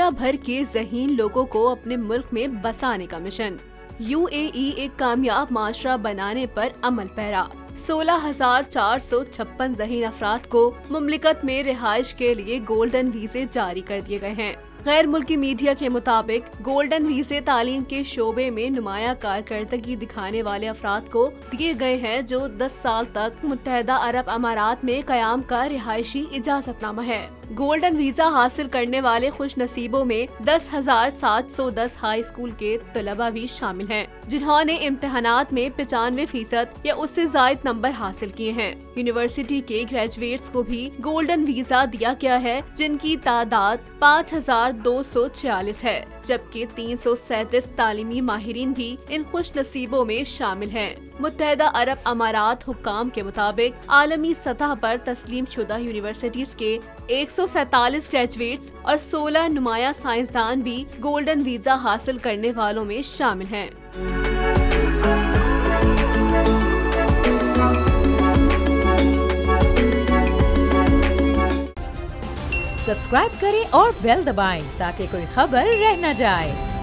दुनिया भर के ज़हीन लोगों को अपने मुल्क में बसाने का मिशन। UAE एक कामयाब माशरा बनाने पर अमल पैरा। 16,456 ज़हीन अफराद को मुमलिकत में रिहाइश के लिए गोल्डन वीज़े जारी कर दिए गए हैं। गैर मुल्की मीडिया के मुताबिक गोल्डन वीज़े तालीम के शोबे में नुमाया कारकर्दगी दिखाने वाले अफराद को दिए गए हैं जो 10 साल तक मुत्तहदा अरब अमारात में कयाम का रिहायशी इजाजतनामा है। गोल्डन वीजा हासिल करने वाले खुश नसीबों में 10,710 हाई स्कूल के तलबा भी शामिल हैं, जिन्होंने इम्तिहानात में 95% या उससे जायद नंबर हासिल किए हैं। यूनिवर्सिटी के ग्रेजुएट्स को भी गोल्डन वीजा दिया गया है, जिनकी तादाद 5,246 है, जबकि 337 तालीमी माहिरीन भी इन खुश नसीबों में शामिल हैं। मुत्तहदा अरब अमारात हुक्काम के मुताबिक आलमी सतह पर तस्लीम शुदा यूनिवर्सिटीज के 147 ग्रेजुएट्स और 16 नुमाया साइंसदान भी गोल्डन वीजा हासिल करने वालों में शामिल हैं। सब्सक्राइब करें और बेल दबाएं ताकि कोई खबर रह न जाए।